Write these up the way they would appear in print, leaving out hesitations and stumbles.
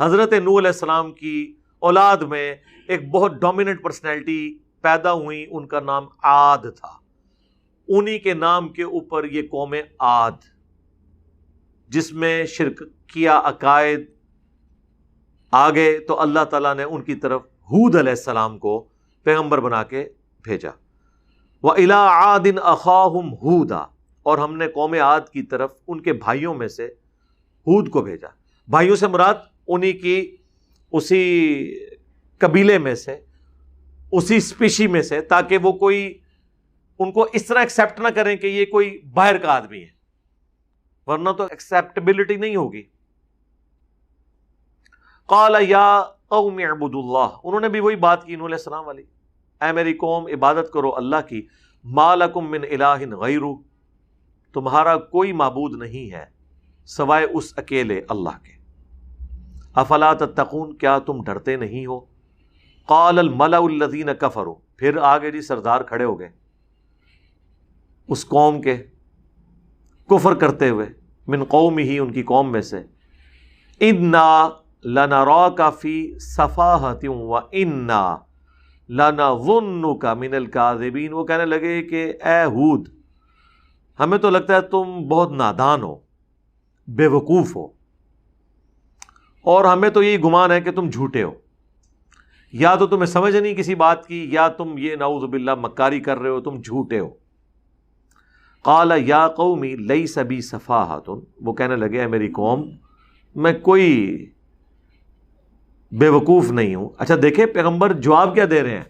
حضرت نوح علیہ السلام کی اولاد میں ایک بہت ڈومیننٹ پرسنالٹی پیدا ہوئی، ان کا نام عاد تھا، انہی کے نام کے اوپر یہ قوم عاد، جس میں شرک کیا عقائد آگے، تو اللہ تعالیٰ نے ان کی طرف ہود علیہ السلام کو پیغمبر بنا کے بھیجا۔ وَإِلَىٰ عَادٍ أَخَاهُمْ هُودًا، اور ہم نے قوم عاد کی طرف ان کے بھائیوں میں سے ہود کو بھیجا۔ بھائیوں سے مراد انہی کی اسی قبیلے میں سے، اسی اسپیشی میں سے، تاکہ وہ کوئی ان کو اس طرح ایکسیپٹ نہ کریں کہ یہ کوئی باہر کا آدمی ہے، ورنہ تو ایکسیپٹیبلٹی نہیں ہوگی۔ قال یا قوم اعبدوا اللہ، انہوں نے بھی وہی بات کی نوح علیہ السلام والی، اے میری قوم عبادت کرو اللہ کی، ما لکم من الہ غیرہ، تمہارا کوئی معبود نہیں ہے سوائے اس اکیلے اللہ کے، افلا تتقون، کیا تم ڈرتے نہیں ہو؟ قال الملأ الذین کفروا، پھر آگے جی سردار کھڑے ہو گئے اس قوم کے کفر کرتے ہوئے، من قومہ، ان کی قوم میں سے، انا لنراک فی صفاحۃ وانا لنظنک من الکاذبین، وہ کہنے لگے کہ اے ہود، ہمیں تو لگتا ہے تم بہت نادان ہو، بے وقوف ہو، اور ہمیں تو یہی گمان ہے کہ تم جھوٹے ہو، یا تو تمہیں سمجھ نہیں کسی بات کی، یا تم یہ نعوذ باللہ مکاری کر رہے ہو، تم جھوٹے ہو۔ قال یا قوم لیس بی صفاحۃ، وہ کہنے لگے اے میری قوم، میں کوئی بے وقوف نہیں ہوں۔ اچھا دیکھیں پیغمبر جواب کیا دے رہے ہیں،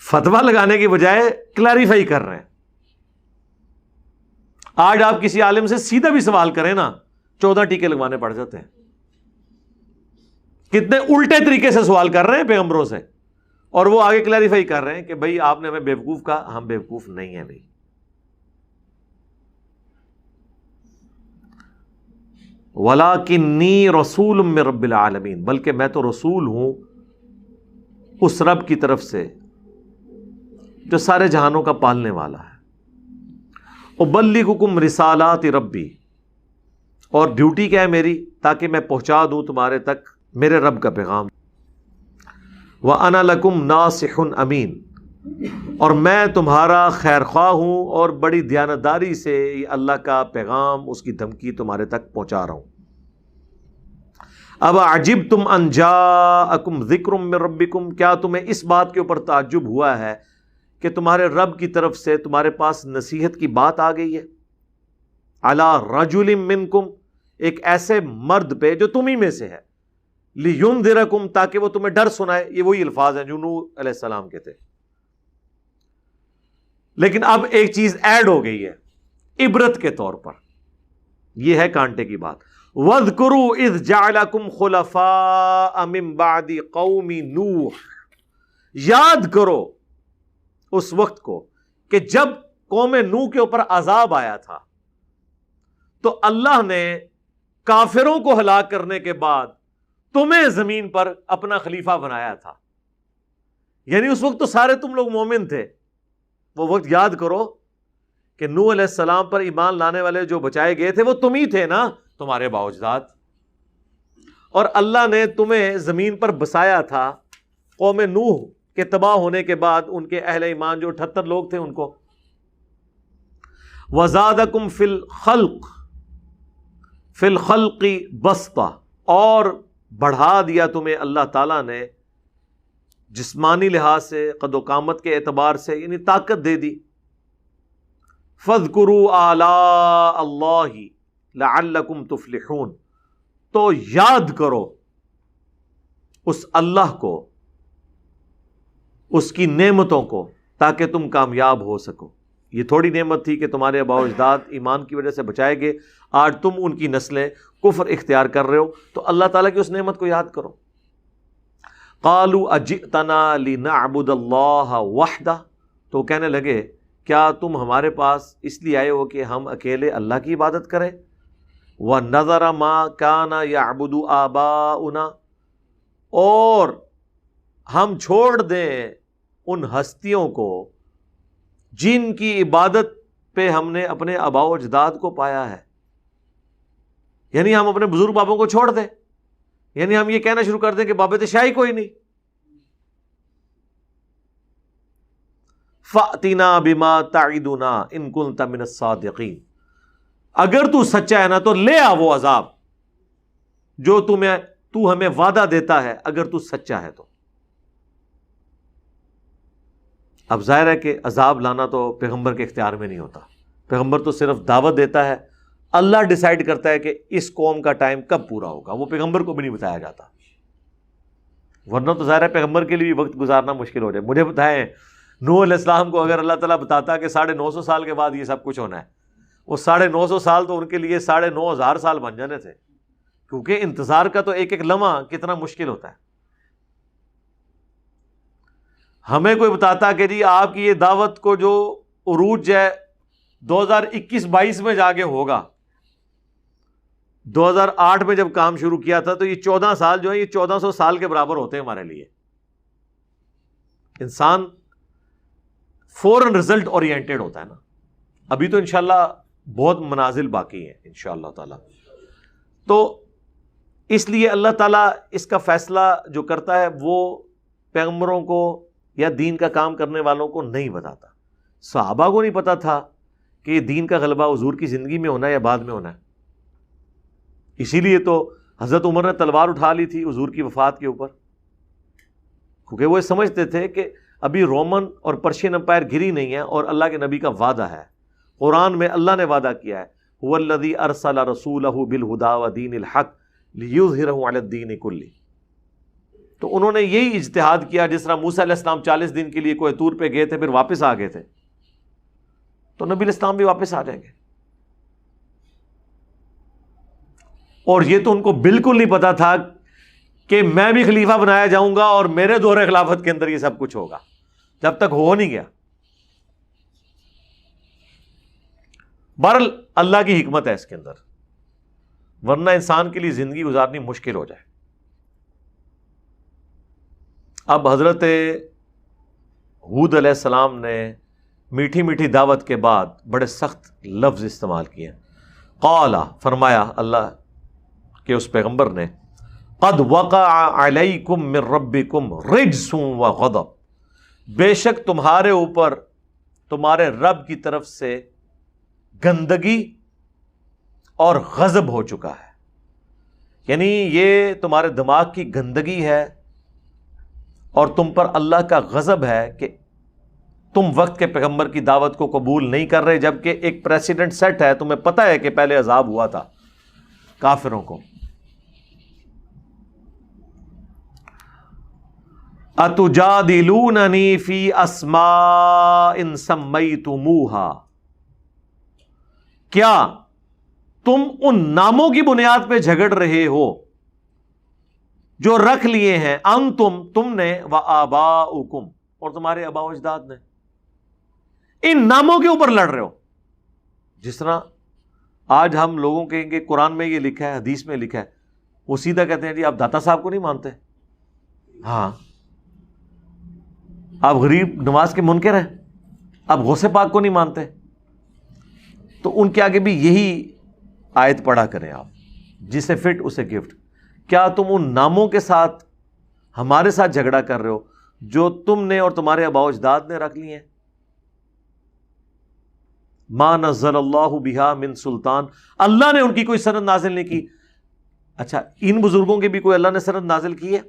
فتویٰ لگانے کی بجائے کلیریفائی کر رہے ہیں۔ آج آپ کسی عالم سے سیدھا بھی سوال کریں نا، 14 ٹیکے لگوانے پڑ جاتے ہیں۔ کتنے الٹے طریقے سے سوال کر رہے ہیں پیغمبروں سے، اور وہ آگے کلیریفائی کر رہے ہیں کہ بھائی آپ نے ہمیں بیوقوف کہا، ہم بیوقوف نہیں ہیں بھائی۔ وَلَٰكِنِّي رَسُولٌ مِّن رَبِّ الْعَالَمِينَ، بلکہ میں تو رسول ہوں اس رب کی طرف سے جو سارے جہانوں کا پالنے والا ہے۔ اُبَلِّغُكُمْ رِسَالَاتِ رَبِّي، اور ڈیوٹی کیا ہے میری، تاکہ میں پہنچا دوں تمہارے تک میرے رب کا پیغام۔ وَأَنَا لَكُمْ نَاصِحٌ أَمِينٌ، اور میں تمہارا خیر خواہ ہوں اور بڑی دیانتداری سے یہ اللہ کا پیغام، اس کی دھمکی تمہارے تک پہنچا رہا ہوں۔ اب عجبتم ان جاءکم ذکر من ربکم، کیا تمہیں اس بات کے اوپر تعجب ہوا ہے کہ تمہارے رب کی طرف سے تمہارے پاس نصیحت کی بات آ گئی ہے، علی رجل منکم، ایک ایسے مرد پہ جو تمہیں میں سے ہے، لینذرکم، تاکہ وہ تمہیں ڈر سنائے۔ یہ وہی الفاظ ہیں جو نوح علیہ السلام کے تھے، لیکن اب ایک چیز ایڈ ہو گئی ہے عبرت کے طور پر، یہ ہے کانٹے کی بات۔ وَاذْكُرُوا إِذْ جَعَلَكُمْ خُلَفَاءَ مِن بَعْدِ قَوْمِ نوح، یاد کرو اس وقت کو کہ جب قوم نوح کے اوپر عذاب آیا تھا تو اللہ نے کافروں کو ہلاک کرنے کے بعد تمہیں زمین پر اپنا خلیفہ بنایا تھا، یعنی اس وقت تو سارے تم لوگ مومن تھے۔ وہ وقت یاد کرو کہ نوح علیہ السلام پر ایمان لانے والے جو بچائے گئے تھے وہ تم ہی تھے نا، تمہارے باوجداد، اور اللہ نے تمہیں زمین پر بسایا تھا۔ قوم نوح کے تباہ ہونے کے بعد ان کے اہل ایمان جو 78 لوگ تھے ان کو، وَزَادَكُمْ فِي الْخَلْقِ بَسْطَةً، اور بڑھا دیا تمہیں اللہ تعالیٰ نے جسمانی لحاظ سے، قد و قامت کے اعتبار سے، یعنی طاقت دے دی۔ فَاذْكُرُوا آلَاءَ اللَّهِ لَعَلَّكُمْ تُفْلِحُونَ، تو یاد کرو اس اللہ کو، اس کی نعمتوں کو، تاکہ تم کامیاب ہو سکو۔ یہ تھوڑی نعمت تھی کہ تمہارے آباء و اجداد ایمان کی وجہ سے بچائے گئے، آج تم ان کی نسلیں کفر اختیار کر رہے ہو، تو اللہ تعالیٰ کی اس نعمت کو یاد کرو۔ قالوا اجئتنا لنعبد اللہ وحدہ، تو کہنے لگے کیا تم ہمارے پاس اس لیے آئے ہو کہ ہم اکیلے اللہ کی عبادت کریں؟ وَنَذَرَ مَا كَانَ يَعْبُدُ آبَاؤُنَا، اور ہم چھوڑ دیں ان ہستیوں کو جن کی عبادت پہ ہم نے اپنے آباء و اجداد کو پایا ہے۔ یعنی ہم اپنے بزرگ بابوں کو چھوڑ دیں، یعنی ہم یہ کہنا شروع کر دیں کہ باب شاہی کوئی نہیں. فَأْتِنَا بِمَا تَعِدُنَا إِن كُنتَ مِنَ الصَّادِقِينَ، اگر تو سچا ہے نا تو لے آ وہ عذاب جو تو ہمیں وعدہ دیتا ہے، اگر تو سچا ہے تو. اب ظاہر ہے کہ عذاب لانا تو پیغمبر کے اختیار میں نہیں ہوتا، پیغمبر تو صرف دعوت دیتا ہے، اللہ ڈیسائیڈ کرتا ہے کہ اس قوم کا ٹائم کب پورا ہوگا، وہ پیغمبر کو بھی نہیں بتایا جاتا. ورنہ تو ظاہر ہے پیغمبر کے لیے بھی وقت گزارنا مشکل ہو جائے. مجھے بتائیں نوح علیہ السلام کو اگر اللہ تعالیٰ بتاتا کہ 950 سال کے بعد یہ سب کچھ ہونا ہے، وہ 950 سال تو ان کے لیے 9,500 سال بن جانے تھے، کیونکہ انتظار کا تو ایک ایک لمحہ کتنا مشکل ہوتا ہے. ہمیں کوئی بتاتا کہ جی آپ کی یہ دعوت کو جو عروج ہے 2021-22 میں جا کے ہوگا، 2008 میں جب کام شروع کیا تھا تو یہ 14 سال جو ہے یہ 1400 سال کے برابر ہوتے ہیں ہمارے لیے. انسان فوراً رزلٹ اورینٹیڈ ہوتا ہے نا. ابھی تو انشاءاللہ بہت منازل باقی ہیں انشاءاللہ تعالی. تو اس لیے اللہ تعالیٰ اس کا فیصلہ جو کرتا ہے وہ پیغمبروں کو یا دین کا کام کرنے والوں کو نہیں بتاتا. صحابہ کو نہیں پتا تھا کہ یہ دین کا غلبہ حضور کی زندگی میں ہونا ہے یا بعد میں ہونا ہے. اسی لیے تو حضرت عمر نے تلوار اٹھا لی تھی حضور کی وفات کے اوپر، کیونکہ وہ سمجھتے تھے کہ ابھی رومن اور پرشین امپائر گری نہیں ہے اور اللہ کے نبی کا وعدہ ہے. قرآن میں اللہ نے وعدہ کیا ہے هو الذی ارسل رسولہ بالہدی ودین الحق لیظہرہ علی الدین کلہ. تو انہوں نے یہی اجتہاد کیا جس طرح موسیٰ علیہ السلام 40 دن کے لیے کوہ طور پہ گئے تھے پھر واپس آ گئے تھے، تو نبی علیہ السلام بھی واپس آ جائیں گے. اور یہ تو ان کو بالکل نہیں پتا تھا کہ میں بھی خلیفہ بنایا جاؤں گا اور میرے دور خلافت کے اندر یہ سب کچھ ہوگا، جب تک ہو نہیں گیا. بہرحال اللہ کی حکمت ہے اس کے اندر، ورنہ انسان کے لیے زندگی گزارنی مشکل ہو جائے. اب حضرت ہود علیہ السلام نے میٹھی میٹھی دعوت کے بعد بڑے سخت لفظ استعمال کیے. قال، فرمایا اللہ کہ اس پیغمبر نے، قد وقع علیکم من ربکم رجس وغضب، بے شک تمہارے اوپر تمہارے رب کی طرف سے گندگی اور غضب ہو چکا ہے. یعنی یہ تمہارے دماغ کی گندگی ہے اور تم پر اللہ کا غضب ہے کہ تم وقت کے پیغمبر کی دعوت کو قبول نہیں کر رہے، جبکہ ایک پریسیڈنٹ سیٹ ہے، تمہیں پتہ ہے کہ پہلے عذاب ہوا تھا کافروں کو. اتجادلوننی فی اسماء سمیتموہا، کیا تم ان ناموں کی بنیاد پہ جھگڑ رہے ہو جو رکھ لیے ہیں تم نے وآباؤکم، اور تمہارے آباء و اجداد نے. ان ناموں کے اوپر لڑ رہے ہو. جس طرح آج ہم لوگوں کہیں گے قرآن میں یہ لکھا ہے، حدیث میں لکھا ہے، وہ سیدھا کہتے ہیں جی آپ داتا صاحب کو نہیں مانتے، ہاں آپ غریب نواز کے منکر ہیں، آپ غوث پاک کو نہیں مانتے. تو ان کے آگے بھی یہی آیت پڑھا کریں آپ، جسے فٹ اسے گفٹ. کیا تم ان ناموں کے ساتھ ہمارے ساتھ جھگڑا کر رہے ہو جو تم نے اور تمہارے آباء و اجداد نے رکھ لیے ہیں؟ ما نزل اللہ بہا من سلطان، اللہ نے ان کی کوئی سند نازل نہیں کی. اچھا ان بزرگوں کی بھی کوئی اللہ نے سند نازل کی ہے؟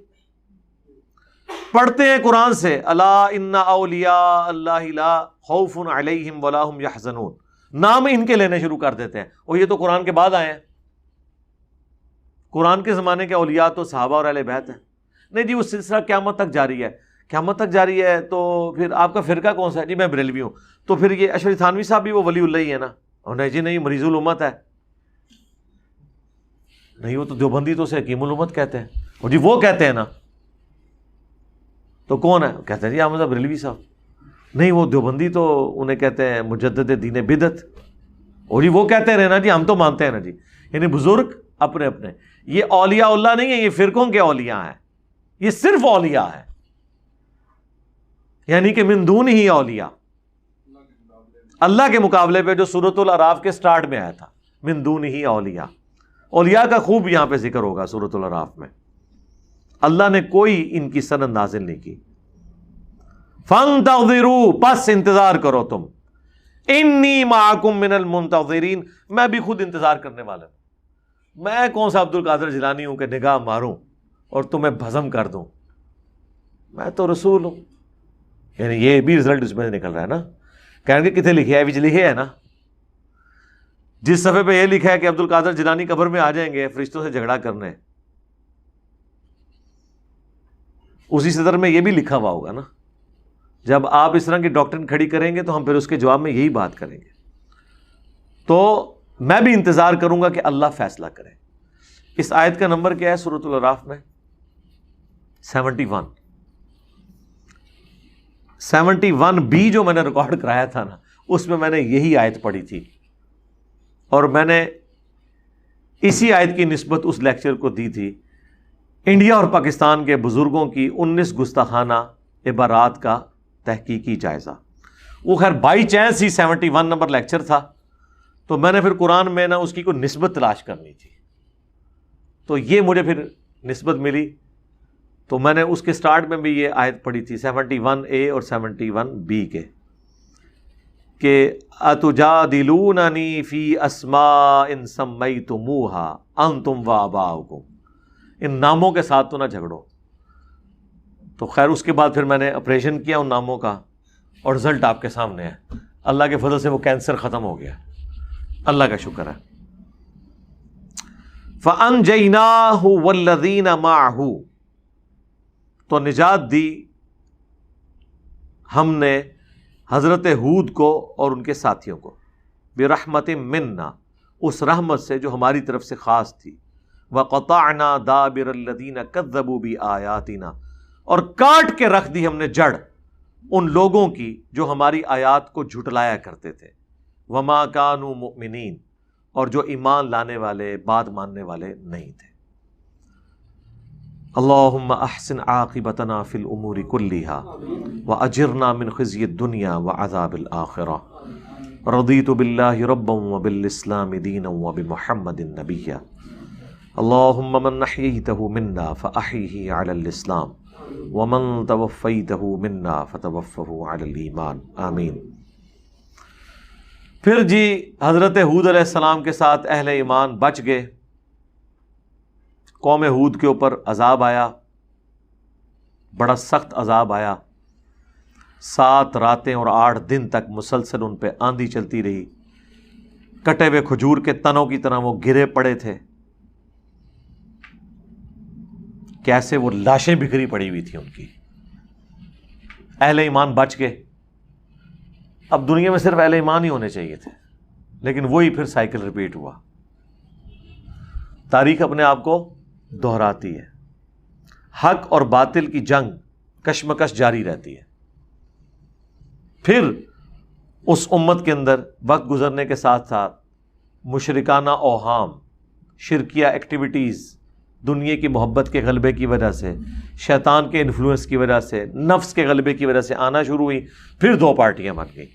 پڑھتے ہیں قرآن سے، الا ان اولیاء اللہ لا خوف علیہم ولا هم یحزنون، نام ان کے لینے شروع کر دیتے ہیں. اور یہ تو قرآن کے بعد آئے ہیں. قرآن کے زمانے کے اولیاء تو صحابہ اور اہل بیت ہیں. نہیں جی وہ سلسلہ قیامت تک جاری ہے. قیامت تک جاری ہے تو پھر آپ کا فرقہ کون سا ہے؟ جی میں بریلوی ہوں. تو پھر یہ اشرف تھانوی صاحب بھی وہ ولی اللہ ہی ہے نا؟ اور نہیں جی نہیں مریض الامت ہے. نہیں وہ تو دیوبندی تو اسے حکیم الامت کہتے ہیں. اور جی وہ کہتے ہیں نا، تو کون ہے؟ کہتے ہیں جی احمد بریلوی صاحب. نہیں وہ دیوبندی تو انہیں کہتے ہیں مجدد دین بدعت. اور جی وہ کہتے رہے نا جی ہم تو مانتے ہیں نا جی. یعنی بزرگ اپنے اپنے، یہ اولیاء اللہ نہیں ہے، یہ فرقوں کے اولیاء ہیں. یہ صرف اولیاء ہیں، یعنی کہ من دون ہی اولیاء، اللہ کے مقابلے پہ جو سورۃ الاعراف کے سٹارٹ میں آیا تھا، من دون ہی اولیاء. اولیاء کا خوب یہاں پہ ذکر ہوگا سورۃ الاعراف میں. اللہ نے کوئی ان کی سند نازل نہیں کی. فانتظروا، پس انتظار کرو تم. انی معکم من المنتظرین، میں بھی خود انتظار کرنے والا ہوں. میں کون سا عبد القادر جیلانی ہوں کہ نگاہ ماروں اور تمہیں بھسم کر دوں. میں تو رسول ہوں. یعنی یہ بھی رزلٹ اس میں نکل رہا ہے نا. کہیں گے کتنے لکھے ہے؟ لکھے ہے نا. جس صفحے پہ یہ لکھا ہے کہ عبد القادر جیلانی قبر میں آ جائیں گے فرشتوں سے جھگڑا کرنے، اسی صدر میں یہ بھی لکھا ہوا ہوگا نا. جب آپ اس طرح کی ڈاکٹرن کھڑی کریں گے تو ہم پھر اس کے جواب میں یہی بات کریں گے. تو میں بھی انتظار کروں گا کہ اللہ فیصلہ کرے. اس آیت کا نمبر کیا ہے سورۃ الاعراف میں؟ 71. 71B جو میں نے ریکارڈ کرایا تھا نا، اس میں نے یہی آیت پڑھی تھی، اور میں نے اسی آیت کی نسبت اس لیکچر کو دی تھی. انڈیا اور پاکستان کے بزرگوں کی 19 گستاخانہ عبارات کا تحقیقی جائزہ. وہ خیر by chance he 71 number lecture تھا، تو میں نے پھر قرآن میں نا اس کی کوئی نسبت تلاش کرنی تھی، تو یہ مجھے پھر نسبت ملی. تو میں نے اس کے سٹارٹ میں بھی یہ آیت پڑھی تھی 71A اور 71B کے، کہ اتجادلوننی فی اسماء سمیتموها انتم وآباؤکم، ان ناموں کے ساتھ تو نہ جھگڑو. تو خیر اس کے بعد پھر میں نے آپریشن کیا ان ناموں کا، اور رزلٹ آپ کے سامنے ہے. اللہ کے فضل سے وہ کینسر ختم ہو گیا، اللہ کا شکر ہے. فَأَنْجَيْنَاهُ وَالَّذِينَ مَعَهُ، تو نجات دی ہم نے حضرت ہود کو اور ان کے ساتھیوں کو، برحمت منا، اس رحمت سے جو ہماری طرف سے خاص تھی. وَقَطَعْنَا دَابِرَ الَّذِينَ كَذَّبُوا بِآيَاتِنَا، اور کاٹ کے رکھ دی ہم نے جڑ ان لوگوں کی جو ہماری آیات کو جھٹلایا کرتے تھے. وَمَا كَانُوا مُؤْمِنِينَ، اور جو ایمان لانے والے، بات ماننے والے نہیں تھے. اللہم احسن عاقبتنا فی الامور کلیہا واجرنا من خزی الدنیا وعذاب الآخرہ. رضیت باللہ ربا وبالاسلام دینا وبمحمد نبیا. اللہم من احییتہ منا فاحیہ علی الاسلام ومن توفیتہ منا فتوفہ علی الایمان. آمین. پھر جی حضرت ہود علیہ السلام کے ساتھ اہل ایمان بچ گئے. قوم ہود کے اوپر عذاب آیا، بڑا سخت عذاب آیا. 7 راتیں اور 8 دن تک مسلسل ان پہ آندھی چلتی رہی. کٹے ہوئے کھجور کے تنوں کی طرح وہ گرے پڑے تھے. کیسے وہ لاشیں بکھری پڑی ہوئی تھیں ان کی. اہل ایمان بچ گئے. اب دنیا میں صرف اہل ایمان ہی ہونے چاہیے تھے، لیکن وہی پھر سائیکل ریپیٹ ہوا. تاریخ اپنے آپ کو دہراتی ہے. حق اور باطل کی جنگ کشمکش جاری رہتی ہے. پھر اس امت کے اندر وقت گزرنے کے ساتھ ساتھ مشرکانہ اوہام، شرکیہ ایکٹیویٹیز، دنیا کی محبت کے غلبے کی وجہ سے، شیطان کے انفلوئنس کی وجہ سے، نفس کے غلبے کی وجہ سے آنا شروع ہوئی. پھر 2 پارٹیاں بن گئی.